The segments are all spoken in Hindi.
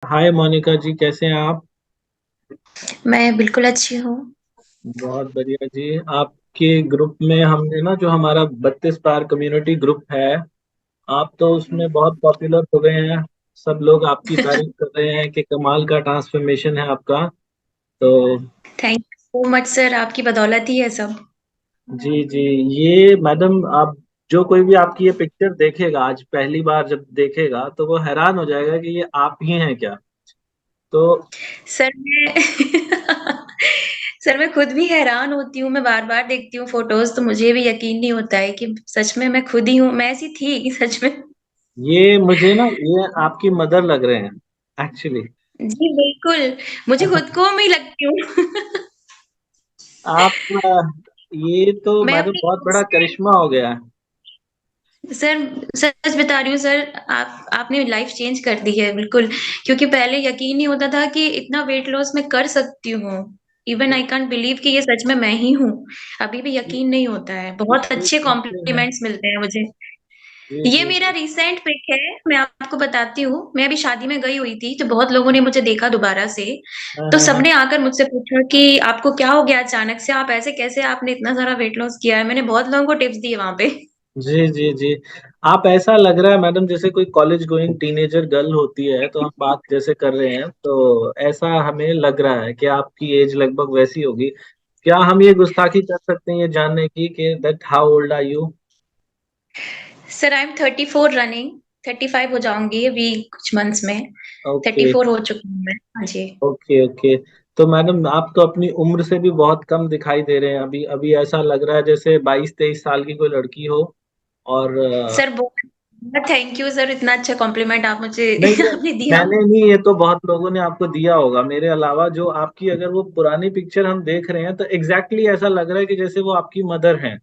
हाय मोनिका जी, कैसे हैं आप? मैं बिल्कुल अच्छी हूँ। बहुत बढ़िया जी। आपके ग्रुप में हमने ना, जो हमारा 32 पार कम्युनिटी ग्रुप है, आप तो उसमें बहुत पॉपुलर हो गए हैं। सब लोग आपकी तारीफ कर रहे हैं कि कमाल का ट्रांसफॉर्मेशन है आपका। तो thank you so much sir, आपकी बदौलत ही है सब। जी जी, ये मैडम, आप जो कोई भी आपकी ये पिक्चर देखेगा, आज पहली बार जब देखेगा तो वो हैरान हो जाएगा कि ये आप ही हैं क्या। तो सर मैं सर मैं खुद भी हैरान होती हूँ, मैं बार-बार देखती हूँ फोटोज़ तो मुझे भी यकीन नहीं होता है कि सच में मैं खुद ही हूँ, मैं ऐसी थी सच में। ये मुझे ना, ये आपकी मदर लग रहे हैं एक्चुअली। जी, बिल्कुल, मुझे खुद को मैं ही लगती हूँ। आप ये तो मैं मैडम अपनी बहुत खुद बड़ा से करिश्मा हो गया है। सर सच बता रही हूँ सर, आप आपने लाइफ चेंज कर दी है बिल्कुल, क्योंकि पहले यकीन नहीं होता था कि इतना वेट लॉस मैं कर सकती हूँ। इवन आई कांट बिलीव कि ये सच में मैं ही हूँ। अभी भी ये यकीन नहीं होता है। बहुत ये अच्छे कैसे है? कॉम्प्लीमेंट्स मिलते हैं मुझे। जी ये जी मेरा जी। रिसेंट पिक है, मैं आपको बताती हूँ। मैं अभी शादी में गई हुई थी, तो बहुत लोगों ने मुझे देखा दोबारा से। हाँ तो हाँ हाँ। सबने आकर मुझसे पूछा कि आपको क्या हो गया अचानक से? आप ऐसे कैसे आपने इतना सारा वेट लॉस किया है? मैंने बहुत लोगों को टिप्स दिए वहाँ पे। जी जी जी। आप, ऐसा लग रहा है मैडम जैसे कोई कॉलेज गोइंग टीनेजर गर्ल होती है, तो हम बात जैसे कर रहे हैं तो ऐसा हमें लग रहा है कि आपकी एज लगभग वैसी होगी। क्या हम ये गुस्ताखी कर सकते हैं ये जानने की कि that how old are you? Sir I am 34 running, 35 हो जाऊंगी अभी कुछ मंथ्स में। ओके 34 हो चुकी हूँ मैं। हाँ जी। Okay okay. तो मैडम, आप तो अपनी उम्र से भी बहुत कम दिखाई दे रहे हैं। अभी अभी ऐसा लग रहा है जैसे 22-23 साल की कोई लड़की हो। और सर बहुत थैंक यू सर, इतना अच्छा कॉम्प्लीमेंट आप मुझे नहीं, ये आपने दिया। मैंने नहीं, ये तो बहुत लोगों ने आपको दिया होगा मेरे अलावा। जो आपकी अगर वो पुरानी पिक्चर हम देख रहे हैं तो एग्जैक्टली ऐसा लग रहा है कि जैसे वो आपकी मदर हैं।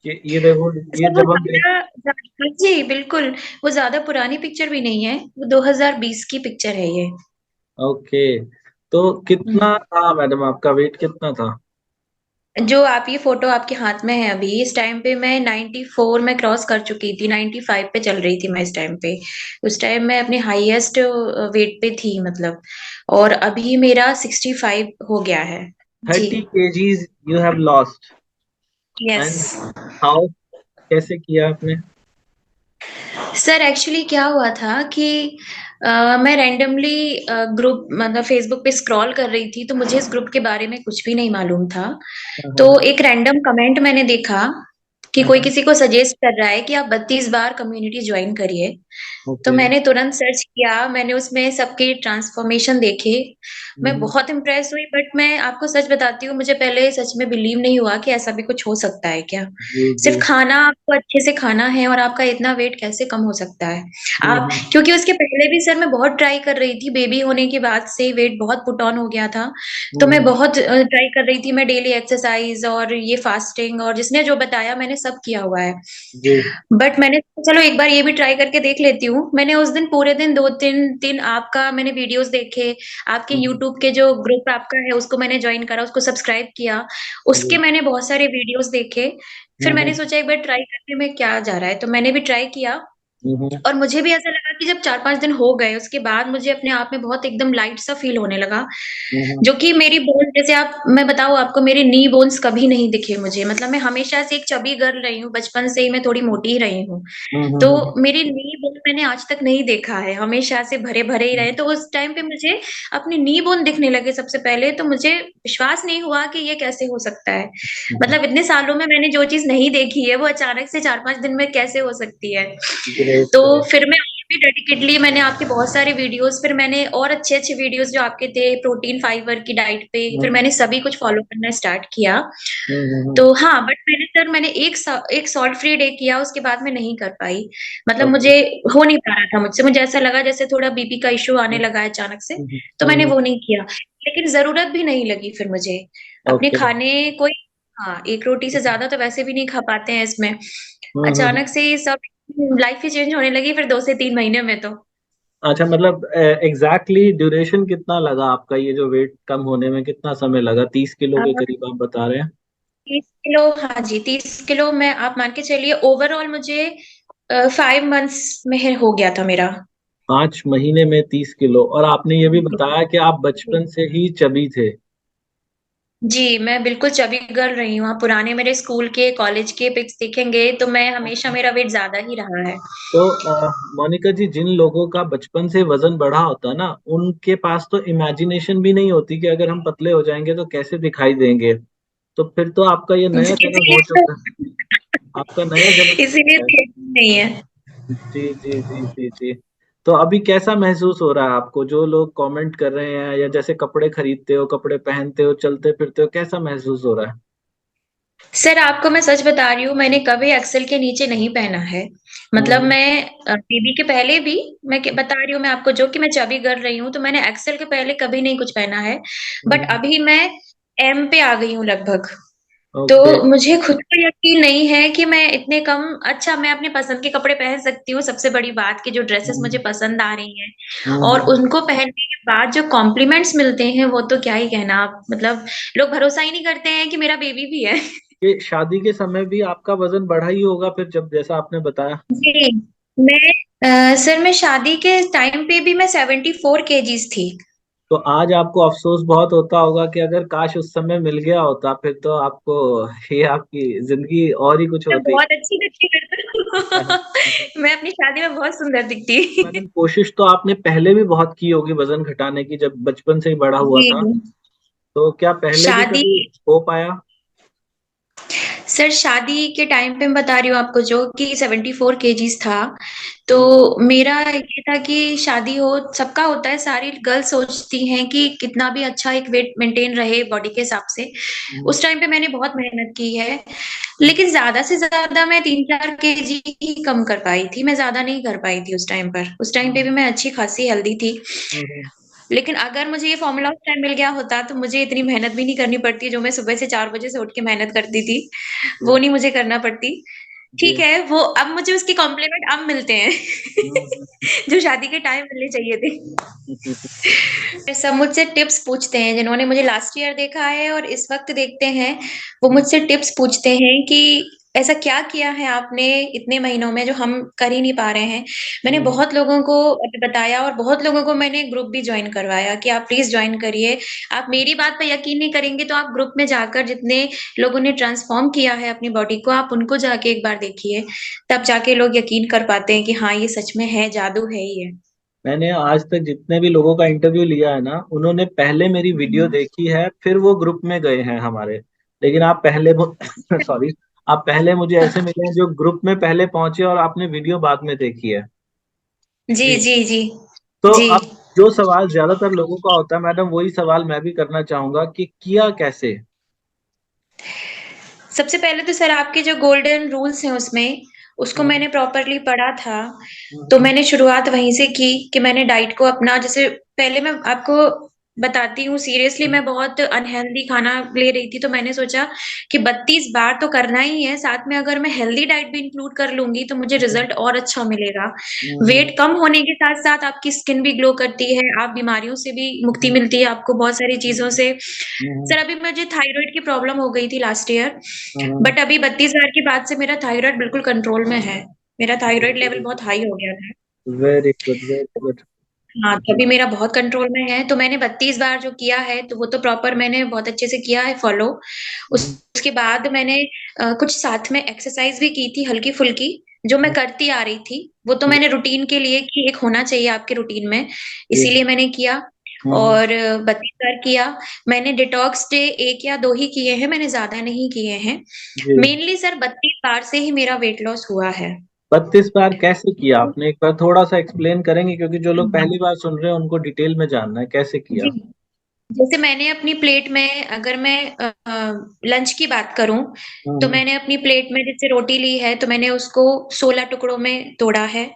कि ये देखो, ये सर वो जब हम देख। जी बिल्कुल, वो ज्यादा पुरानी पिक्चर भी नहीं है, वो 2020 की पिक्चर है ये। ओके। तो हम्म। कितना था मैडम, आपका वेट कितना था? जो आप ये फोटो आपके हाथ में है अभी, इस टाइम पे मैं 94 में क्रॉस कर चुकी थी, 95 पे चल रही थी मैं इस टाइम पे। उस टाइम मैं अपने हाईएस्ट वेट पे थी मतलब। और अभी मेरा 65 हो गया है। जी। 30 kgs you have lost. Yes. And how, कैसे किया आपने? सर एक्चुअली क्या हुआ था कि मैं रैंडमली ग्रुप मतलब फेसबुक पे स्क्रॉल कर रही थी, तो मुझे इस ग्रुप के बारे में कुछ भी नहीं मालूम था। हाँ हाँ तो हाँ। एक रैंडम कमेंट मैंने देखा कि हाँ कोई हाँ। किसी को सजेस्ट कर रहा है कि आप 32 बार कम्युनिटी ज्वाइन करिए। तो ओके। मैंने तुरंत सर्च किया, मैंने उसमें सबके ट्रांसफॉर्मेशन देखे। मैं हम्म। बहुत इम्प्रेस हुई, बट मैं आपको सच बताती हूँ, मुझे पहले सच में बिलीव नहीं हुआ कि ऐसा भी कुछ हो सकता है क्या। जी जी। सिर्फ खाना आपको अच्छे से खाना है और आपका इतना वेट कैसे कम हो सकता है। आप हम्म। क्योंकि उसके पहले भी सर मैं बहुत ट्राई कर रही थी, बेबी होने के बाद से वेट बहुत पुट ऑन हो गया था। तो मैं हम्म। बहुत ट्राई कर रही थी, मैं डेली एक्सरसाइज और ये फास्टिंग और जिसने जो बताया मैंने सब किया हुआ है। जी। बट मैंने सोचा चलो एक बार ये भी ट्राई करके देख लेती हूँ। मैंने उस दिन पूरे दिन 2-3 दिन आपका मैंने वीडियोस देखे, आपके हम्म। यूट्यूब के जो ग्रुप आपका है उसको मैंने जॉइन करा, उसको सब्सक्राइब किया। उसके जी। मैंने बहुत सारे वीडियोस देखे। फिर मैंने हम्म। सोचा एक बार ट्राई करने में क्या जा रहा है, तो मैंने भी ट्राई किया। हम्म। और मुझे भी ऐसा लगा कि जब 4-5 दिन हो गए, उसके बाद मुझे अपने आप में बहुत एकदम लाइट सा फ़ील होने लगा। हम्म। जो कि मेरी बोन्स जैसे आप मैं बताऊँ आपको, मेरे नी बोन्स कभी नहीं दिखे मुझे। मतलब मैं हमेशा से एक चबी गर्ल रही हूँ, बचपन से ही मैं थोड़ी मोटी ही रही हूँ। तो हम्म। मेरी नी बोन मैंने आज तक नहीं देखा है, हमेशा से भरे-भरे ही रहे। तो उस टाइम पे मुझे अपने नी बोन दिखने लगे सबसे पहले, तो मुझे विश्वास नहीं हुआ कि ये कैसे हो सकता है। मतलब इतने सालों में मैंने जो चीज़ नहीं देखी है, वो अचानक से 4-5 दिन में कैसे हो सकती है। ग्रेट तो ग्रेट। फिर मैं और भी डेडिकेटली मैंने आपके बहुत सारे वीडियोज़, फिर मैंने और अच्छे-अच्छे वीडियोज़ जो आपके थे प्रोटीन फाइबर की डाइट पे, फिर हम्म मैंने सभी कुछ फ़ॉलो करना स्टार्ट किया। हम्म। तो हाँ, बट मैंने एक सॉल्ट फ्री डे किया, उसके बाद मैं नहीं कर पाई। मतलब ओके। मुझे हो नहीं पा रहा था मुझसे, मुझे ऐसा लगा जैसे थोड़ा बीपी का इश्यू आने लगा है अचानक से, तो मैंने हम्म। वो नहीं किया। लेकिन ज़रूरत भी नहीं लगी फिर मुझे, अपने ओके। खाने कोई हाँ, 1 रोटी से ज़्यादा तो वैसे भी नहीं खा पाते हैं इसमें। हम्म। अचानक से ये सब लाइफ़ ही चेंज होने लगी फिर 2 से 3 महीने में तो। अच्छा, मतलब एग्जैक्टली ड्यूरेशन कितना लगा आपका, ये जो वेट कम होने में कितना समय लगा? 30 किलो अ, के करीब आप बता रहे हैं। 30 किलो हाँ जी, 30 किलो मैं आप मान के चलिए ओवरऑल मुझे 5 मंथ्स में हो गया था मेरा। 5 महीने में 30 किलो, और आपने ये भी बताया कि आप बचपन से ही चबी थे। जी, मैं बिल्कुल चबी गर्ल रही हूँ। आप पुराने मेरे स्कूल के, कॉलेज के पिक्स देखेंगे तो मैं हमेशा मेरा वेट ज़्यादा ही रहा है। तो मोनिका जी, जिन लोगों का बचपन से वजन बढ़ा होता है ना, उनके पास तो इमेजिनेशन भी नहीं होती कि अगर हम पतले हो जाएंगे तो कैसे दिखाई देंगे। तो फिर तो आपका ये जी, नया जन्म इसीलिए हो तो चुका है। आपका नया जन्म इसीलिए है। तो नहीं है। जी जी जी जी जी। तो अभी कैसा महसूस हो रहा है आपको, जो लोग कमेंट कर रहे हैं, या जैसे कपड़े खरीदते हो, कपड़े पहनते हो, चलते फिरते हो, कैसा महसूस हो रहा है? सर आपको मैं सच बता रही हूँ, मैंने कभी एक्सेल के नीचे नहीं पहना है। मतलब हम्म मैं बेबी के पहले भी, बता रही हूँ मैं आपको, जो कि मैं चबी कर रही हूँ, तो मैंने एक्सेल के पहले कभी नहीं कुछ पहना है। बट हम्म। अभी मैं एम पे आ गई हूँ लगभग। तो ओके। मुझे खुद को यकीन नहीं है कि मैं इतने कम, अच्छा मैं अपने पसंद के कपड़े पहन सकती हूँ, सबसे बड़ी बात कि जो ड्रेसेस मुझे हम्म पसंद आ रही हैं और हम्म। उनको पहनने के बाद जो कॉम्प्लीमेंट्स मिलते हैं वो तो क्या ही कहना आप, मतलब लोग भरोसा ही नहीं करते हैं कि मेरा बेबी भी है। ये शादी के समय भी आपका वजन बढ़ा ही होगा फिर, जब जैसा आपने बताया। जी, मैं सर मैं शादी के टाइम पे भी मैं 74 केजीज थी। तो आज आपको अफसोस बहुत होता होगा कि अगर काश उस समय मिल गया होता, फिर तो आपको ये आपकी जिंदगी और ही कुछ मैं होती। बहुत अच्छी दिखती फिर। मैं अपनी शादी में बहुत सुंदर दिखती। मैडम, कोशिश तो आपने पहले भी बहुत की होगी वजन घटाने की, जब बचपन से ही बड़ा हुआ जी, था। तो क्या पहले भी शादी, कभी हो पाया? सर शादी के टाइम पे मैं बता रही हूँ आपको, जो कि 74 केजीज था। तो हम्म मेरा ये था कि शादी हो, सबका होता है, सारी गर्ल्स सोचती हैं कि कितना भी अच्छा एक वेट मेंटेन रहे बॉडी के हिसाब से। हम्म उस टाइम पे मैंने बहुत मेहनत की है, लेकिन ज्यादा से ज्यादा मैं 3-4 केजी ही कम कर पाई थी, मैं ज्यादा नहीं कर पाई थी उस टाइम पर। उस टाइम पे भी हम्म मैं अच्छी खासी हेल्दी थी। हम्म लेकिन अगर मुझे ये फॉर्मूला उस टाइम मिल गया होता तो मुझे इतनी मेहनत भी नहीं करनी पड़ती, जो मैं सुबह से 4 बजे से उठ के मेहनत करती थी, वो जी नहीं मुझे करना पड़ती। ठीक जी। है, वो अब मुझे उसके कॉम्प्लीमेंट अब मिलते हैं हम्म जो शादी के टाइम मिलने चाहिए थे। सब मुझसे टिप्स पूछते हैं, जिन्होंने मुझे लास्ट ईयर देखा है और इस वक्त देखते हैं, वो हम्म मुझसे टिप्स पूछते हैं कि ऐसा क्या किया है आपने इतने महीनों में जो हम कर ही नहीं पा रहे हैं। मैंने हम्म बहुत लोगों को बताया और बहुत लोगों को मैंने ग्रुप भी ज्वाइन करवाया कि आप प्लीज ज्वाइन करिए। आप मेरी बात पर यकीन नहीं करेंगे तो आप ग्रुप में जाकर जितने लोगों ने ट्रांसफॉर्म किया है अपनी बॉडी को, आप उनको जाके एक बार देखिए, तब जाके लोग यकीन कर पाते हैं कि हाँ ये सच में है, जादू है ही है। मैंने आज तक जितने भी लोगों का इंटरव्यू लिया है ना, उन्होंने पहले मेरी वीडियो देखी है, फिर वो ग्रुप में गए हैं हमारे। लेकिन आप पहले सॉरी, आप पहले मुझे ऐसे मिले हैं जो ग्रुप में पहले पहुंचे और आपने वीडियो बाद में देखी है। जी जी। जी जी तो जी। अब जो सवाल ज्यादातर लोगों का होता है मैडम, वही सवाल मैं भी करना चाहूंगा कि किया कैसे? सबसे पहले तो सर आपके जो गोल्डन रूल्स हैं उसमें, उसको हम्म मैंने प्रॉपरली पढ़ा था। तो हम्म मैंने शुरुआत वहीं से की कि मैंने डाइट को अपना, जैसे पहले मैं आपको बताती हूँ सीरियसली, हम्म मैं बहुत अनहेल्दी खाना ले रही थी, तो मैंने सोचा कि 32 बार तो करना ही है, साथ में अगर मैं हेल्दी डाइट भी इंक्लूड कर लूंगी तो मुझे रिजल्ट और अच्छा मिलेगा। हम्म वेट कम होने के साथ साथ आपकी स्किन भी ग्लो करती है, आप बीमारियों से भी मुक्ति हम्म मिलती है आपको, बहुत सारी चीजों से। हम्म सर अभी मुझे थायराइड की प्रॉब्लम हो गई थी लास्ट ईयर, हम्म। बट अभी 32 बार के बाद से मेरा थायराइड बिल्कुल कंट्रोल में है। मेरा थायराइड लेवल बहुत हाई हो गया था। Very good very good. हाँ, तो अभी मेरा बहुत कंट्रोल में है। तो मैंने 32 बार जो किया है तो वो तो प्रॉपर मैंने बहुत अच्छे से किया है फॉलो। उसके बाद मैंने कुछ साथ में एक्सरसाइज भी की थी हल्की फुल्की, जो मैं करती आ रही थी। वो तो मैंने रूटीन के लिए कि एक होना चाहिए आपके रूटीन में, जी। इसीलिए मैंने किया। हम्म, और 32 बार किया। मैंने डिटॉक्स डे 1 या 2 ही किए हैं, मैंने ज्यादा नहीं किए हैं। जी। मेनली सर 32 बार से ही मेरा वेट लॉस हुआ है। 32 बार कैसे किया आपने, एक बार थोड़ा सा एक्सप्लेन करेंगे, क्योंकि जो लोग पहली बार सुन रहे हैं उनको डिटेल में जानना है कैसे जी, किया। जैसे मैंने अपनी प्लेट में, अगर मैं लंच की बात करूं, तो हम्म मैंने अपनी प्लेट में जैसे रोटी ली है तो मैंने उसको 16 टुकड़ों में तोड़ा है।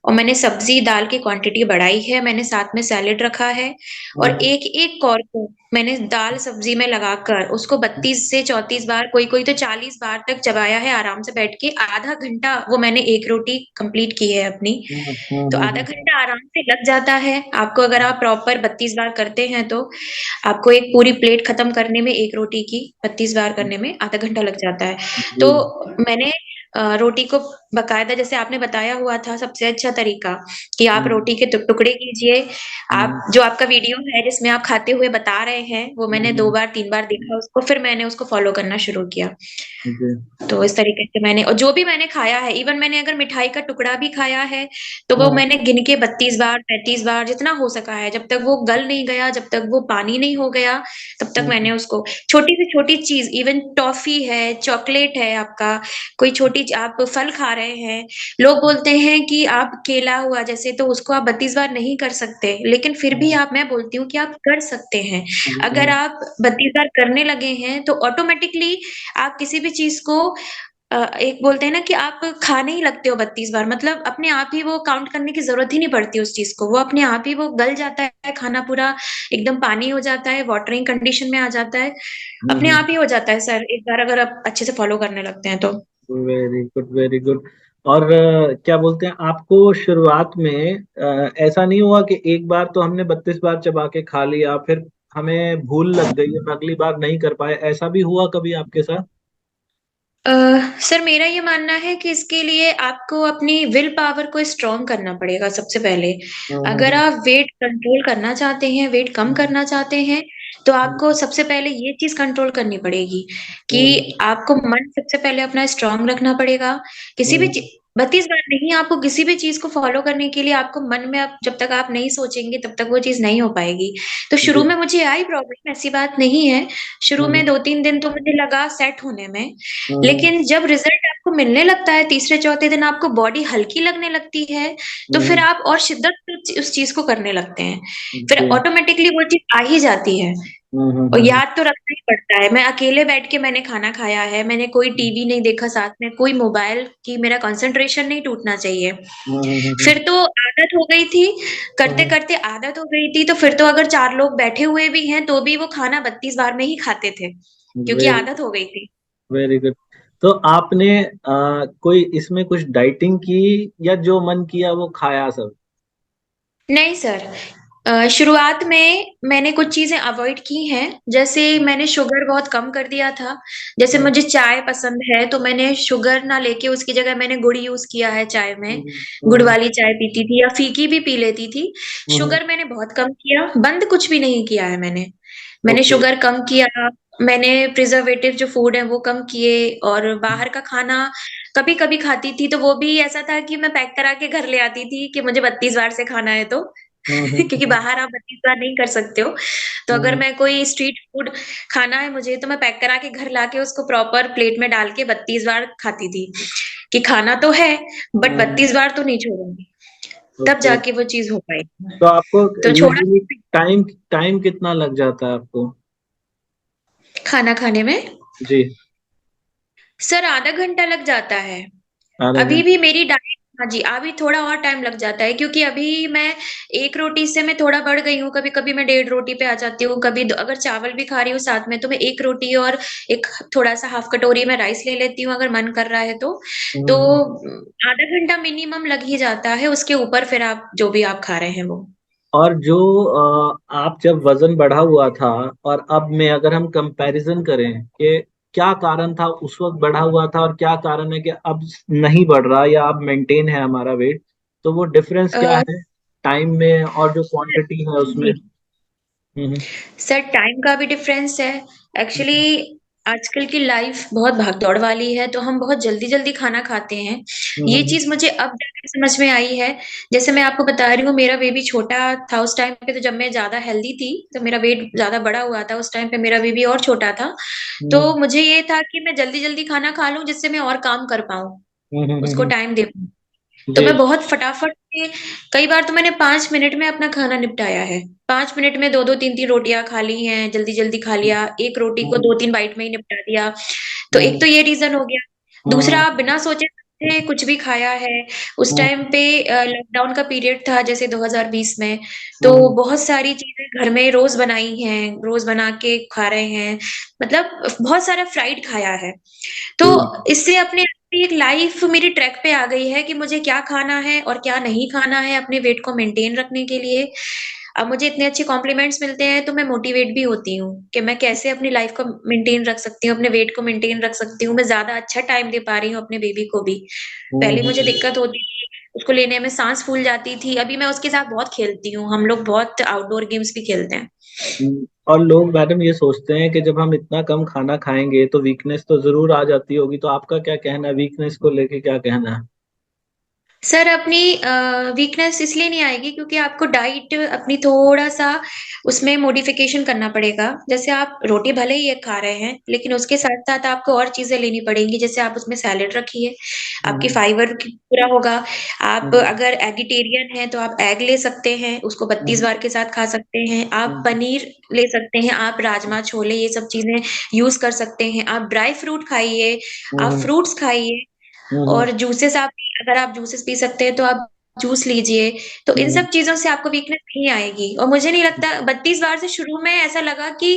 और मैंने सब्जी दाल की क्वांटिटी बढ़ाई है, मैंने साथ में सैलेड रखा है। और हम्म एक एक कौर को मैंने दाल सब्जी में लगाकर उसको 32 से 34 बार, कोई कोई तो 40 बार तक चबाया है आराम से बैठ के। आधा घंटा वो मैंने एक रोटी कंप्लीट की है अपनी। तो आधा हम्म। घंटा आराम से लग जाता है आपको, अगर आप प्रॉपर 32 बार करते हैं तो आपको एक पूरी प्लेट खत्म करने में, एक रोटी की 32 बार करने में आधा घंटा लग जाता है। जी। तो मैंने रोटी को बकायदा जैसे आपने बताया हुआ था सबसे अच्छा तरीका कि आप हम्म, रोटी के टुकड़े कीजिए। हम्म, आप जो आपका वीडियो है जिसमें आप खाते हुए बता रहे हैं वो मैंने दो हम्म, बार तीन बार देखा उसको, फिर मैंने उसको फॉलो करना शुरू किया। जी, तो इस तरीके से मैंने, और जो भी मैंने खाया है, इवन मैंने अगर मिठाई का टुकड़ा भी खाया है तो वो हाँ, मैंने गिन के 32 बार 35 बार जितना हो सका है, जब तक वो गल नहीं गया, जब तक वो पानी नहीं हो गया, तब तक मैंने हम्म, उसको, छोटी से छोटी चीज, इवन टॉफी है, चॉकलेट है आपका, कोई छोटी आप फल खा रहे हैं, लोग बोलते हैं कि आप केला हुआ जैसे, तो उसको आप 32 बार नहीं कर सकते, लेकिन फिर भी हाँ, आप, मैं बोलती हूँ कि आप कर सकते हैं। अगर हाँ, आप 32 बार करने लगे हैं तो ऑटोमेटिकली आप किसी भी चीज को, एक बोलते हैं ना कि आप खाने ही लगते हो 32 बार, मतलब अपने आप ही वो काउंट करने की जरूरत ही नहीं पड़ती उस चीज को, वो अपने आप ही वो गल जाता है, खाना पूरा एकदम पानी हो जाता है, वाटरिंग कंडीशन में आ जाता है, अपने हम्म, आप ही हो जाता है सर, एक बार अगर आप अच्छे से फॉलो करने लगते हैं तो। Very good, very good. और क्या बोलते हैं, आपको शुरुआत में ऐसा नहीं हुआ कि एक बार तो हमने 32 बार चबा के खा लिया, फिर हमें भूल लग गई और अगली बार नहीं कर पाए, ऐसा भी हुआ कभी आपके साथ? सर मेरा ये मानना है कि इसके लिए आपको अपनी विल पावर को स्ट्रॉन्ग करना पड़ेगा सबसे पहले। हम्म, अगर आप वेट कंट्रोल करना चाहते हैं, वेट कम हम्म, करना चाहते हैं, तो हम्म, आपको सबसे पहले ये चीज कंट्रोल करनी पड़ेगी कि हम्म, आपको मन सबसे पहले अपना स्ट्रांग रखना पड़ेगा। किसी भी हम्म, 32 बार नहीं, आपको किसी भी चीज को फॉलो करने के लिए आपको मन में, आप जब तक आप नहीं सोचेंगे तब तक वो चीज नहीं हो पाएगी। तो शुरू जी, में मुझे आई प्रॉब्लम, ऐसी बात नहीं है। शुरू में हम्म, 2-3 दिन तो मुझे लगा सेट होने में, हम्म, लेकिन जब रिजल्ट आपको मिलने लगता है, तीसरे चौथे दिन आपको बॉडी हल्की लगने लगती है, तो फिर हम्म, आप और शिद्दत से उस चीज को करने लगते हैं, फिर जी, ऑटोमेटिकली वो चीज आ ही जाती है। हम्म, और याद तो रखना ही पड़ता है। मैं अकेले बैठ के मैंने खाना खाया है, मैंने कोई टीवी नहीं देखा साथ में, कोई मोबाइल की, मेरा कंसंट्रेशन नहीं टूटना चाहिए। हम्म, फिर तो आदत हो गई थी, करते हम्म, करते आदत हो गई थी, तो फिर तो अगर चार लोग बैठे हुए भी हैं तो भी वो खाना 32 बार में ही खाते थे, क्योंकि वेरी आदत हो गई थी। Very good. तो आपने कोई इसमें कुछ डाइटिंग की, या जो मन किया वो खाया सब? नहीं सर, शुरुआत में मैंने कुछ चीजें अवॉइड की हैं, जैसे मैंने शुगर बहुत कम कर दिया था। जैसे हम्म, मुझे चाय पसंद है तो मैंने शुगर ना लेके उसकी जगह मैंने गुड़ यूज किया है चाय में। हम्म, गुड़ हम्म, वाली चाय पीती थी या फीकी भी पी लेती थी। हम्म, शुगर मैंने बहुत कम किया, बंद कुछ भी नहीं किया है मैंने। मैंने ओके, शुगर कम किया, मैंने प्रिजर्वेटिव जो फूड है वो कम किए, और बाहर का खाना कभी कभी खाती थी, तो वो भी ऐसा था कि मैं पैक करा के घर ले आती थी कि मुझे 32 बार से खाना है तो। हम्म, क्योंकि बाहर आप 32 बार नहीं कर सकते हो। तो अगर हम्म, मैं कोई स्ट्रीट फूड खाना है मुझे, तो मैं पैक करा के घर लाके उसको प्रॉपर प्लेट में डाल के 32 बार खाती थी, कि खाना तो है बट हम्म, 32 बार तो नहीं छोड़ूंगी, तब ओके। जाके वो चीज हो पाएगी। तो आपको तो छोड़ा यूजुअली टाइम टाइम कितना लग जाता है आपको? खाना खाने में। जी, सर आधा घंटा लग जाता है। आधा अभी घंटा। भी मेरी डाइट, हाँ जी, अभी थोड़ा और टाइम लग जाता है, क्योंकि अभी मैं एक रोटी से मैं थोड़ा बढ़ गई हूँ, कभी कभी मैं 1.5 रोटी पे आ जाती हूँ, कभी अगर चावल भी खा रही हूँ साथ में तो मैं एक रोटी और एक थोड़ा सा हाफ कटोरी में राइस ले लेती हूँ अगर मन कर रहा है तो हम्म, आधा घंटा मिनिमम लग ही जाता है, उसके ऊपर फिर आप जो भी आप खा रहे हैं वो। और जो आप जब वजन बढ़ा हुआ था और अब में अगर हम कंपैरिजन करें कि क्या कारण था उस वक्त बढ़ा हुआ था और क्या कारण है कि अब नहीं बढ़ रहा या अब मेंटेन है हमारा वेट, तो वो डिफरेंस क्या अ, है टाइम में और जो क्वांटिटी है उसमें? जी हम्म, सर, टाइम का भी डिफरेंस है। एक्चुअली आजकल की लाइफ बहुत भागदौड़ वाली है, तो हम बहुत जल्दी जल्दी खाना खाते हैं। ये हम्म, चीज मुझे अब जाके समझ में आई है। जैसे मैं आपको बता रही हूँ, मेरा बेबी छोटा था उस टाइम पे, तो जब मैं ज्यादा हेल्दी थी तो मेरा वेट ज्यादा बढ़ा हुआ था, उस टाइम पे मेरा बेबी और छोटा था। तो हम्म, मुझे ये था कि मैं जल्दी जल्दी खाना खा लूं जिससे मैं और काम कर पाऊं, हम्म, उसको टाइम दे पाऊं। तो जी, मैं बहुत फटाफट से, कई बार तो मैंने 5 मिनट में अपना खाना निपटाया है। 5 मिनट में दो दो तीन तीन रोटियां खा ली हैं, जल्दी जल्दी खा लिया, एक रोटी को हम्म, 2-3 बाइट में ही निपटा दिया। तो एक हम्म, तो ये रीजन हो गया। दूसरा, हम्म, आप बिना सोचे समझे कुछ भी खाया है। उस हम्म, टाइम पे लॉकडाउन का पीरियड था जैसे 2020 में, तो हम्म, बहुत सारी चीजें घर में रोज बनाई हैं, रोज बना के खा रहे हैं, मतलब बहुत सारा फ्राइड खाया है। तो जी, इससे अपने आप ही एक लाइफ मेरी ट्रैक पे आ गई है कि मुझे क्या खाना है और क्या नहीं खाना है अपने वेट को मेंटेन रखने के लिए। अब मुझे इतने अच्छे कॉम्प्लीमेंट्स मिलते हैं तो मैं मोटिवेट भी होती हूँ कि मैं कैसे अपनी लाइफ को मेंटेन रख सकती हूँ, अपने वेट को मेंटेन रख सकती हूँ, मैं ज़्यादा अच्छा टाइम दे पा रही हूँ अपने बेबी को भी। पहले मुझे हम्म। दिक्कत होती थी, उसको लेने में साँस फूल जाती थी, अभी मैं उसके साथ बहुत खेलती हूँ, हम लोग बहुत आउटडोर गेम्स भी खेलते हैं। और लोग मैडम ये सोचते हैं कि जब हम इतना कम खाना खाएंगे तो वीकनेस तो जरूर आ जाती होगी, तो आपका क्या कहना है, वीकनेस को लेके क्या कहना है? सर अपनी वीकनेस इसलिए नहीं आएगी क्योंकि आपको डाइट अपनी थोड़ा-सा उसमें मॉडिफिकेशन करना पड़ेगा। जैसे आप रोटी भले ही एक खा रहे हैं, लेकिन उसके साथ-साथ आपको और चीज़ें लेनी पड़ेंगी। जैसे आप उसमें सैलेड रखिए, आपकी हम्म। फाइबर की पूरा होगा। आप हम्म। अगर एगिटेरियन हैं, तो आप एग ले सकते हैं, उसको 32 हम्म। बार के साथ खा सकते हैं। आप हम्म। पनीर ले सकते हैं, आप राजमा, छोले ये सब चीज़ें यूज़ कर सकते हैं। आप ड्राई फ्रूट खाइए, आप हम्म। फ्रूट्स खाइए। हम्म। और जूसेस आप अगर आप जूसेस पी सकते हैं तो आप जूस लीजिए। तो इन हम्म। सब चीज़ों से आपको वीकनेस नहीं आएगी और मुझे नहीं लगता 32 बार से शुरू में ऐसा लगा कि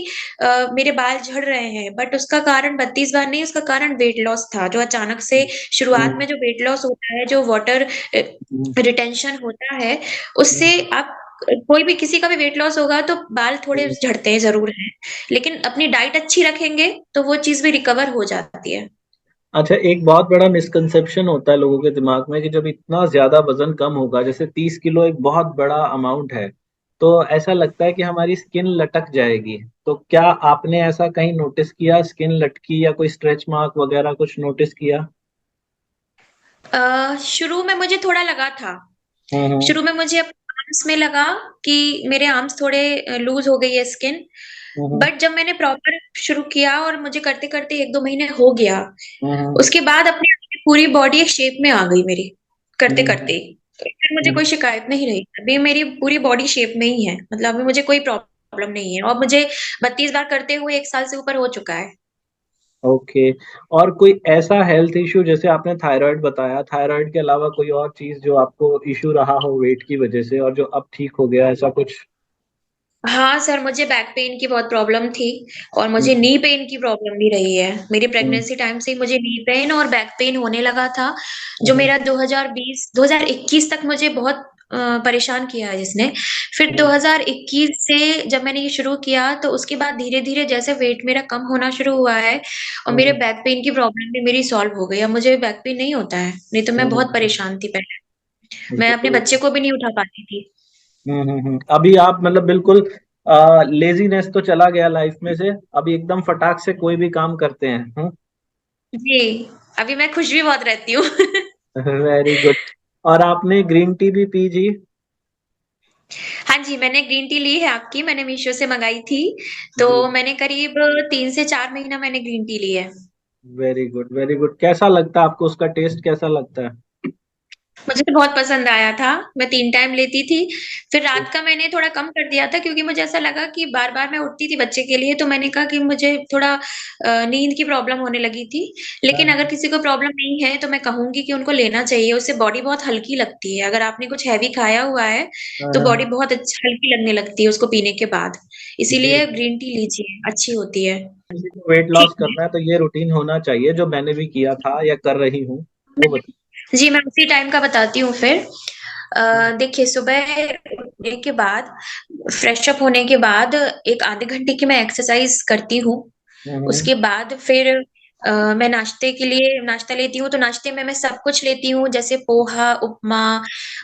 मेरे बाल झड़ रहे हैं, बट उसका कारण 32 बार नहीं, उसका कारण वेट लॉस था, जो अचानक से शुरुआत हम्म। में जो वेट लॉस होता है, जो वाटर हम्म। रिटेंशन होता है, उससे आप कोई भी किसी का भी वेट लॉस होगा तो बाल थोड़े हम्म। झड़ते हैं ज़रूर हैं, लेकिन अपनी डाइट अच्छी रखेंगे तो वो चीज़ भी रिकवर हो जाती है। अच्छा, एक बहुत बड़ा मिसकंसेप्शन होता है लोगों के दिमाग में कि जब इतना ज्यादा वजन कम होगा, जैसे 30 किलो एक बहुत बड़ा अमाउंट है, तो ऐसा लगता है कि हमारी स्किन लटक जाएगी। तो क्या आपने ऐसा कहीं नोटिस किया, स्किन लटकी या कोई स्ट्रेच मार्क वगैरह कुछ नोटिस किया? शुरू में मुझे थोड़ा लगा था। हम्म। शुरू में मुझे अपने आर्म्स में लगा कि मेरे आर्म्स थोड़े लूज़ हो गई है स्किन। हम्म। बट जब मैंने प्रॉपर शुरू किया और मुझे करते-करते 1-2 महीने हो गया, हम्म। उसके बाद अपने आप में पूरी बॉडी एक शेप में आ गई मेरी, करते-करते हम्म। ही। तो फिर मुझे हम्म। कोई शिकायत नहीं रही। अभी मेरी पूरी बॉडी शेप में ही है, मतलब अभी मुझे कोई प्रॉब्लम नहीं है और मुझे 32 बार करते हुए 1 साल से ऊपर हो चुका है। ओके। और कोई ऐसा हेल्थ इश्यू, जैसे आपने थायराइड बताया, थायराइड के अलावा कोई और चीज जो आपको इश्यू रहा हो वेट की वजह से और जो अब ठीक हो गया, ऐसा कुछ? हाँ सर, मुझे बैक पेन की बहुत प्रॉब्लम थी और मुझे हम्म। नी पेन की प्रॉब्लम भी रही है। मेरी हम्म। प्रेगनेंसी टाइम से ही मुझे नी पेन और बैक पेन होने लगा था, जो हम्म। मेरा 2020 2021 तक मुझे बहुत परेशान किया है जिसने। फिर हम्म। 2021 से जब मैंने ये शुरू किया, तो उसके बाद धीरे-धीरे जैसे वेट मेरा कम होना शुरू हुआ है और मेरे हम्म। बैक पेन की प्रॉब्लम भी मेरी सॉल्व हो गई। अब मुझे बैक पेन नहीं होता है, नहीं तो मैं बहुत हम्म। परेशान थी पहले। मैं अपने हम्म। बच्चे को भी नहीं उठा पाती थी। अभी आप मतलब बिल्कुल लेजीनेस तो चला गया लाइफ में से, अभी एकदम फटाक से कोई भी काम करते हैं। जी, अभी मैं खुश भी बहुत रहती हूँ। Very good. और आपने ग्रीन टी भी पी जी? हाँ जी, मैंने ग्रीन टी ली है आपकी, मैंने मीशो से मँगाई थी, तो मैंने करीब 3 से 4 महीना मैंने ग्रीन टी ली है। Very good, very good. कैसा लगता है आपको, उसका टेस्ट कैसा लगता है? मुझे तो बहुत पसंद आया था, मैं 3 टाइम लेती थी, फिर रात का मैंने थोड़ा कम कर दिया था क्योंकि मुझे ऐसा लगा कि बार-बार मैं उठती थी बच्चे के लिए, तो मैंने कहा कि मुझे थोड़ा नींद की प्रॉब्लम होने लगी थी। लेकिन अगर हाँ। किसी को प्रॉब्लम नहीं है, तो मैं कहूँगी कि उनको लेना चाहिए, उससे बॉडी बहुत हल्की लगती है। अगर आपने कुछ हेवी खाया हुआ है, हाँ। तो बॉडी हाँ। बहुत हल्की लगने लगती है उसको पीने के बाद। जी। इसीलिए ग्रीन टी लीजिए, अच्छी होती है। किसी को वेट ठीक लॉस करना है तो ये रूटीन होना चाहिए, जो मैंने भी किया था या कर रही हूँ, वो है। बताइए। जी, मैं उसी टाइम का बताती हूँ फिर। देखिए सुबह उठने के बाद, फ्रेश अप होने के बाद एक आधे घंटे की मैं एक्सरसाइज़ करती हूँ। हम्म। उसके बाद फिर मैं नाश्ते के लिए नाश्ता लेती हूँ, तो नाश्ते में मैं सब कुछ लेती हूँ जैसे पोहा, उपमा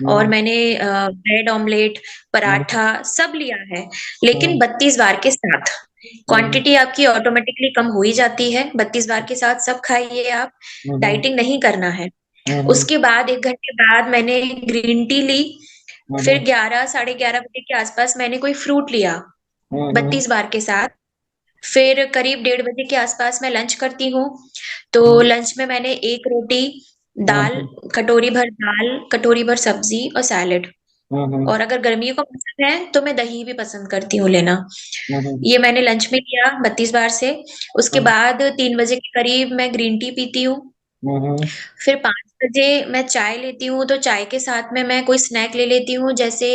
और हम्म। मैंने ब्रेड ऑमलेट, हम्म। पराठा सब लिया है, लेकिन हम्म। 32 बार के साथ। हम्म। क्वांटिटी आपकी ऑटोमेटिकली कम हो ही जाती है, 32 बार के साथ सब खाइए आप, हम्म। डाइटिंग नहीं करना है। हम्म। उसके बाद 1 घंटे बाद मैंने ग्रीन टी ली, फिर हम्म। 11 साढ़े 11 बजे के आस-पास मैंने कोई फ्रूट लिया, हम्म। 32 बार के साथ। फिर करीब डेढ़ बजे के आस-पास मैं लंच करती हूँ, तो हम्म। लंच में मैंने 1 रोटी, दाल, हम्म। दाल, कटोरी भर सब्ज़ी और सैलेड। हम्म। और अगर गर्मियों का मौसम है, तो मैं दही भी पसंद करती हूँ लेना। हम्म। ये मैंने लंच में लिया 32 बार से। उसके हम्म। बाद 3 बजे के करीब मैं ग्रीन टी पीती हूँ। हम्म। फिर 5 बजे मैं चाय लेती हूँ, तो चाय के साथ में मैं कोई स्नैक ले लेती हूँ, जैसे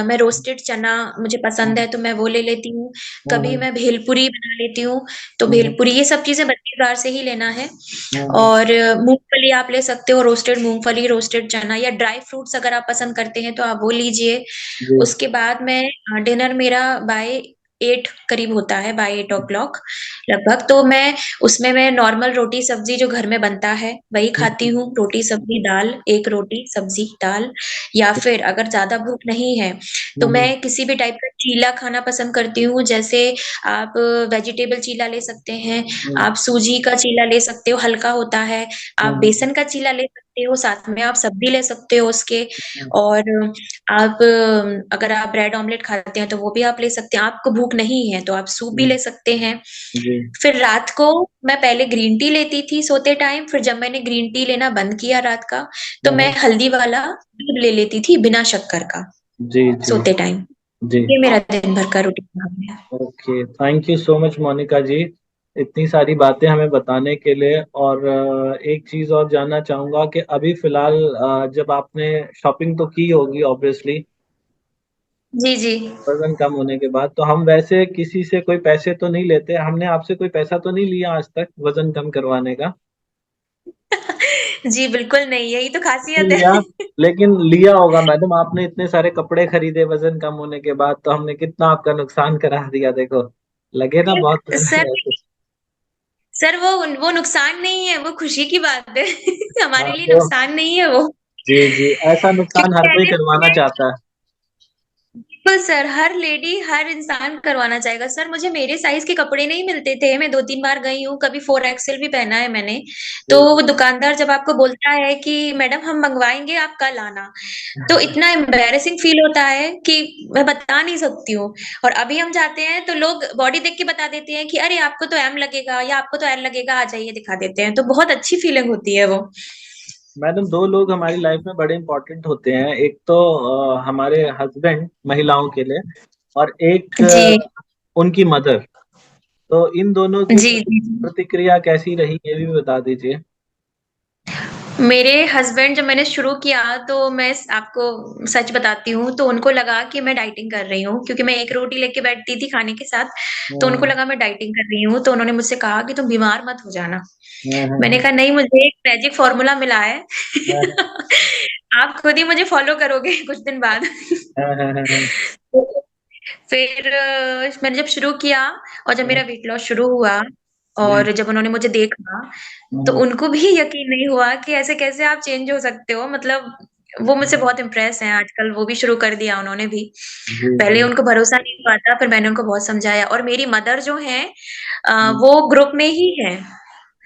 मैं रोस्टेड चना मुझे पसंद है हम्म, तो मैं वो ले लेती हूँ। कभी हम्म, मैं भेलपूरी बना लेती हूँ, तो हम्म, भेलपूरी ये सब चीज़ें बत्तीदार से ही लेना है। हम्म, और मूँगफली आप ले सकते हो, रोस्टेड मूँगफली, रोस्टेड चना या ड्राई फ्रूट्स अगर आप पसंद करते हैं तो आप वो लीजिए। जी, उसके बाद मैं डिनर मेरा बाय 8 करीब होता है, बाय 8 ओ क्लॉक लगभग। तो मैं उसमें मैं नॉर्मल रोटी सब्जी जो घर में बनता है वही खाती हम्म, हूँ। रोटी सब्जी दाल, एक रोटी सब्जी दाल, या फिर अगर ज्यादा भूख नहीं है तो हम्म, मैं किसी भी टाइप का चीला खाना पसंद करती हूँ। जैसे आप वेजिटेबल चीला ले सकते हैं, हम्म, आप सूजी का चीला ले सकते हो, हल्का होता है। आप हम्म, बेसन का चीला ले सकते हो, साथ में आप सब्जी ले सकते हो उसके। हम्म, और आप अगर आप ब्रेड ऑमलेट खाते हैं तो वो भी आप ले सकते हैं। आपको भूख नहीं है तो आप सूप भी हम्म, ले सकते हैं। जी, फिर रात को मैं पहले ग्रीन टी लेती थी सोते टाइम, फिर जब मैंने ग्रीन टी लेना बंद किया रात का, तो मैं हम्म, हल्दी वाला दूध ले लेती थी बिना शक्कर का जी, जी, सोते टाइम। जी। ये मेरा दिन भर का रूटीन है। Okay, thank you so much Monika ji, इतनी सारी बातें हमें बताने के लिए। और एक चीज और जानना चाहूंगा कि अभी फिलहाल जब आपने शॉपिंग तो की होगी ऑब्वियसली जी, जी। वजन कम होने के बाद, तो हम वैसे किसी से कोई पैसे तो नहीं लेते, हमने आपसे कोई पैसा तो नहीं लिया आज तक वजन कम करवाने का? जी, बिल्कुल नहीं, यही तो नहीं खासियत लिया, है। लेकिन लिया होगा मैडम, आपने इतने सारे कपड़े खरीदे वजन कम होने के बाद, तो हमने कितना आपका नुकसान करा दिया देखो, लगे ना बहुत सर ऐसे। सर वो नुकसान नहीं है, वो खुशी की बात है। हाँ हमारे लिए तो नुकसान नहीं है वो। जी, जी, ऐसा नुकसान क्योंकि हर कोई पहले करवाना मुझे चाहता है। बिल्कुल सर, हर लेडी, हर इंसान करवाना चाहेगा। सर मुझे मेरे साइज़ के कपड़े नहीं मिलते थे, मैं 2-3 बार गई हूँ, कभी 4 एक्सेल भी पहना है मैंने। तो जी, वो दुकानदार जब आपको बोलता है कि मैडम हम मँगवाएँगे, आप कल आना, तो इतना एम्बैरेसिंग फ़ील होता है कि मैं बता नहीं सकती हूँ। और अभी हम जाते हैं तो लोग बॉडी देख के बता देते हैं कि अरे आपको तो एम लगेगा या आपको तो एल लगेगा, आ जाइए दिखा देते हैं। तो बहुत अच्छी फ़ीलिंग होती है वो। मैडम दो लोग हमारी लाइफ में बड़े इंपॉर्टेंट होते हैं, एक तो हमारे हस्बैंड महिलाओं के लिए, और एक जी। उनकी मदर। तो इन दोनों की जी, जी, जी। प्रतिक्रिया कैसी रही ये भी बता दीजिए। मेरे हस्बैंड जब मैंने शुरू किया तो मैं आपको सच बताती हूँ, तो उनको लगा कि मैं डाइटिंग कर रही हूँ, क्योंकि मैं एक रोटी लेके बैठती थी खाने के साथ। तो उनको हम्म, लगा मैं डाइटिंग कर रही हूँ, तो उन्होंने मुझसे कहा कि तुम बीमार मत हो जाना। मैंने हम्म, कहा नहीं, मुझे एक मैजिक फॉर्मूला मिला है। हम्म, आप खुद ही मुझे फॉलो करोगे कुछ दिन बाद। हम्म, हम्म, तो फिर मैंने जब शुरू किया और जब मेरा वेट लॉस शुरू हुआ जी, और जब उन्होंने मुझे देखा, तो हम्म, उनको भी यकीन नहीं हुआ कि ऐसे कैसे आप चेंज हो सकते हो। मतलब वो मुझसे हम्म, बहुत इम्प्रेस हैं आजकल, वो भी शुरू कर दिया उन्होंने भी। जी, पहले जी, उनको भरोसा नहीं हुआ था, फिर मैंने उनको बहुत समझाया। और मेरी मदर जो हैं हम्म, वो ग्रुप में ही हैं।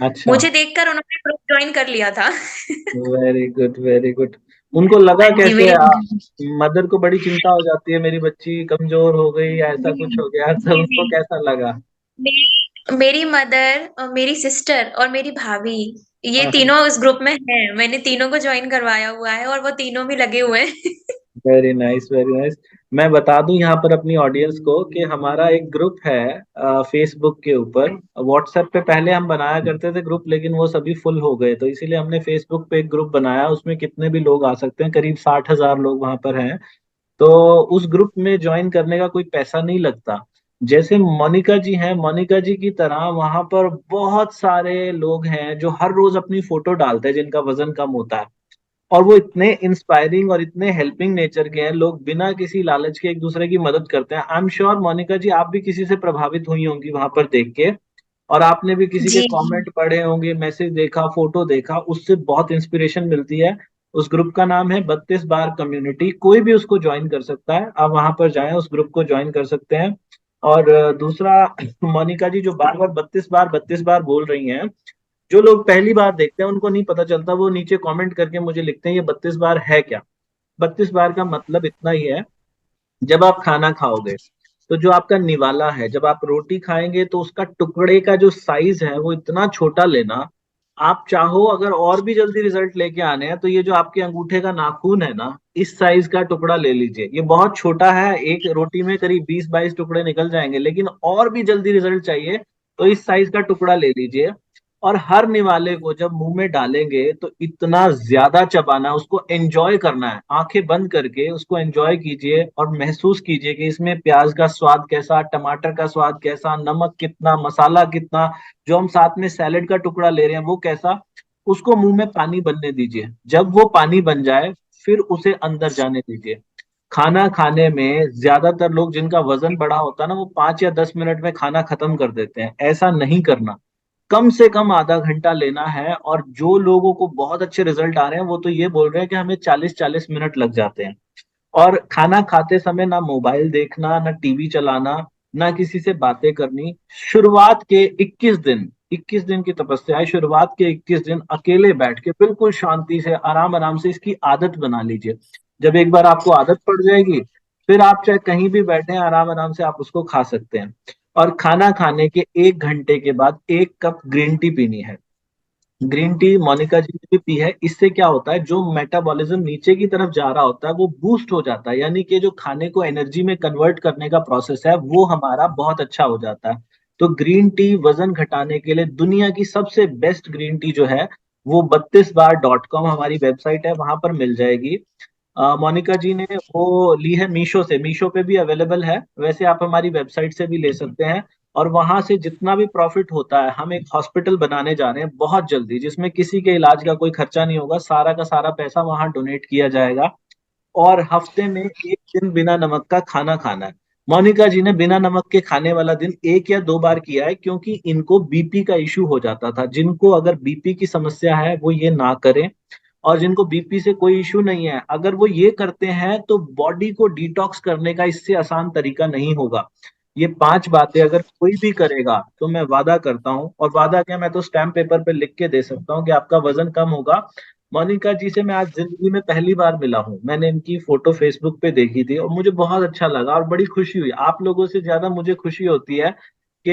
अच्छा, मुझे देखकर उन्होंने ग्रुप जॉइन कर लिया था। Very good, very good. उनको लगा हाँ जी, कैसे? मेरी मदर। मदर को बड़ी चिंता हो जाती है, मेरी बच्ची कमजोर हो गई या ऐसा जी, कुछ हो गया, तो जी, उनको जी। कैसा लगा? मेरी मदर और मेरी सिस्टर और मेरी भाभी, ये हाँ, तीनों इस ग्रुप में हैं। मैंने तीनों को जॉइन करवाया हुआ है और वो तीनों भी लगे हुए हैं। Very nice, very nice. मैं बता दूं यहाँ पर अपनी ऑडियंस को कि हमारा एक ग्रुप है फेसबुक के ऊपर। व्हाट्सएप पे पहले हम बनाया करते थे ग्रुप, लेकिन वो सभी फुल हो गए, तो इसीलिए हमने फेसबुक पे एक ग्रुप बनाया, उसमें कितने भी लोग आ सकते हैं, करीब 60,000 लोग वहां पर हैं। तो उस ग्रुप में ज्वाइन करने का कोई पैसा नहीं लगता। जैसे मोनिका जी हैं, मोनिका जी की तरह वहां पर बहुत सारे लोग हैं जो हर रोज अपनी फोटो डालते हैं जिनका वजन कम होता है, और वो इतने इंस्पायरिंग और इतने हेल्पिंग नेचर के हैं, लोग बिना किसी लालच के एक दूसरे की मदद करते हैं। आई एम श्योर मोनिका जी आप भी किसी से प्रभावित हुई होंगी वहां पर देख के, और आपने भी किसी के जी, जी। कमेंट पढ़े होंगे, मैसेज देखा, फोटो देखा, उससे बहुत इंस्पिरेशन मिलती है। उस ग्रुप का नाम है 32 बार कम्युनिटी, कोई भी उसको ज्वाइन कर सकता है, आप वहां पर जाएं, उस ग्रुप को ज्वाइन कर सकते हैं। और दूसरा, मोनिका जी जो बार बार 32 बार बोल रही हैं, जो लोग पहली बार देखते हैं उनको नहीं पता चलता, वो नीचे कमेंट करके मुझे लिखते हैं ये 32 बार है क्या। 32 बार का मतलब इतना ही है, जब आप खाना खाओगे तो जो आपका निवाला है, जब आप रोटी खाएंगे तो उसका टुकड़े का जो साइज है वो इतना छोटा लेना। आप चाहो अगर और भी जल्दी रिजल्ट लेके आने हैं तो ये जो आपके अंगूठे का नाखून है ना, इस साइज का टुकड़ा ले लीजिए, ये बहुत छोटा है, एक रोटी में करीब 20-22 टुकड़े निकल जाएंगे, लेकिन और भी जल्दी रिजल्ट चाहिए तो इस साइज का टुकड़ा ले लीजिए। और हर निवाले को जब मुंह में डालेंगे तो इतना ज्यादा चबाना है, उसको एंजॉय करना है, आंखें बंद करके उसको एंजॉय कीजिए और महसूस कीजिए कि इसमें प्याज का स्वाद कैसा, टमाटर का स्वाद कैसा, नमक कितना, मसाला कितना, जो हम साथ में सैलेड का टुकड़ा ले रहे हैं वो कैसा। उसको मुंह में पानी बनने दीजिए, जब वो पानी बन जाए फिर उसे अंदर जाने दीजिए। खाना खाने में ज्यादातर लोग जिनका वजन बढ़ा होता है ना, वो 5 या 10 मिनट में खाना खत्म कर देते हैं। ऐसा नहीं करना, कम से कम आधा घंटा लेना है। और जो लोगों को बहुत अच्छे रिजल्ट आ रहे हैं वो तो ये बोल रहे हैं कि हमें 40-40 मिनट लग जाते हैं। और खाना खाते समय ना मोबाइल देखना, ना टीवी चलाना, ना किसी से बातें करनी। शुरुआत के 21 दिन, 21 दिन की तपस्या है, शुरुआत के 21 दिन अकेले बैठ के बिल्कुल शांति से आराम आराम से इसकी आदत बना लीजिए। जब एक बार आपको आदत पड़ जाएगी, फिर आप चाहे कहीं भी बैठे आराम आराम से आप उसको खा सकते हैं। और खाना खाने के 1 घंटे के बाद 1 कप ग्रीन टी पीनी है। ग्रीन टी मोनिका जी ने भी पी है। इससे क्या होता है, जो मेटाबॉलिज्म नीचे की तरफ जा रहा होता है वो बूस्ट हो जाता है, यानी कि जो खाने को एनर्जी में कन्वर्ट करने का प्रोसेस है वो हमारा बहुत अच्छा हो जाता है। तो ग्रीन टी वजन घटाने के लिए दुनिया की सबसे बेस्ट ग्रीन टी जो है वो 32 बार.com हमारी वेबसाइट है, वहां पर मिल जाएगी। मोनिका जी ने वो ली है मीशो से, मीशो पे भी अवेलेबल है, वैसे आप हमारी वेबसाइट से भी ले सकते हैं। और वहां से जितना भी प्रॉफिट होता है, हम एक हॉस्पिटल बनाने जा रहे हैं बहुत जल्दी, जिसमें किसी के इलाज का कोई खर्चा नहीं होगा, सारा का सारा पैसा वहां डोनेट किया जाएगा। और हफ्ते में 1 दिन बिना नमक का खाना खाना है। मोनिका जी ने बिना नमक के खाने वाला दिन 1 या 2 बार किया है, क्योंकि इनको बीपी का इशू हो जाता था। जिनको अगर बीपी की समस्या है वो ये ना करें, और जिनको बीपी से कोई इशू नहीं है अगर वो ये करते हैं तो बॉडी को डिटॉक्स करने का इससे आसान तरीका नहीं होगा। ये 5 बातें अगर कोई भी करेगा तो मैं वादा करता हूँ, और वादा क्या, मैं तो स्टैम्प पेपर पे लिख के दे सकता हूँ कि आपका वजन कम होगा। मोनिका जी से मैं आज जिंदगी में पहली बार मिला हूँ, मैंने इनकी फोटो फेसबुक पे देखी थी और मुझे बहुत अच्छा लगा और बड़ी खुशी हुई। आप लोगों से ज्यादा मुझे खुशी होती है कि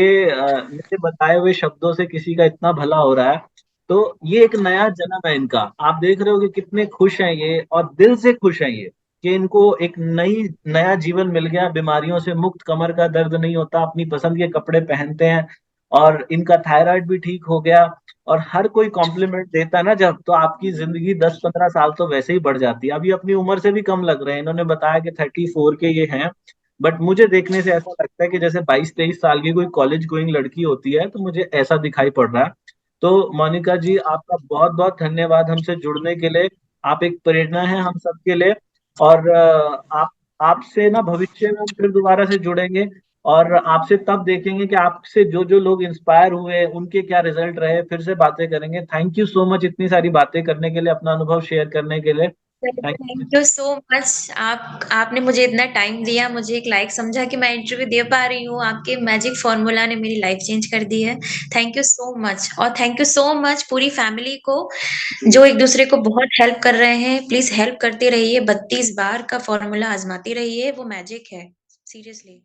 मेरे बताए हुए शब्दों से किसी का इतना भला हो रहा है। तो ये एक नया जन्म है इनका, आप देख रहे हो कि कितने खुश हैं ये, और दिल से खुश हैं ये कि इनको एक नया जीवन मिल गया, बीमारियों से मुक्त, कमर का दर्द नहीं होता, अपनी पसंद के कपड़े पहनते हैं, और इनका थायराइड भी ठीक हो गया। और हर कोई कॉम्प्लीमेंट देता है ना जब, तो आपकी जिंदगी 10-15 साल तो वैसे ही बढ़ जाती है। अभी अपनी उम्र से भी कम लग रहे हैं, इन्होंने बताया कि 34 के ये हैं, बट मुझे देखने से ऐसा लगता है कि जैसे 22-23 साल की कोई कॉलेज गोइंग लड़की होती है, तो मुझे ऐसा दिखाई पड़ रहा है। तो मोनिका जी आपका बहुत बहुत धन्यवाद हमसे जुड़ने के लिए। आप एक प्रेरणा है हम सबके लिए। और आप आपसे ना भविष्य में हम फिर दोबारा से जुड़ेंगे, और आपसे तब देखेंगे कि आपसे जो जो लोग इंस्पायर हुए उनके क्या रिजल्ट रहे, फिर से बातें करेंगे। थैंक यू सो मच इतनी सारी बातें करने के लिए, अपना अनुभव शेयर करने के लिए। Thank you. Thank you so much. आपने मुझे इतना टाइम दिया, मुझे एक लायक समझा कि मैं इंटरव्यू दे पा रही हूँ। आपके मैजिक फ़ॉर्मूला ने मेरी लाइफ़ चेंज कर दी है। थैंक यू सो मच, और थैंक यू सो मच पूरी फैमिली को, जो एक-दूसरे को बहुत हेल्प कर रहे हैं। प्लीज़ हेल्प करते रहिए, 32 बार का फ़ॉर्मूला आज़माते रहिए, वो मैजिक है। सीरियसली।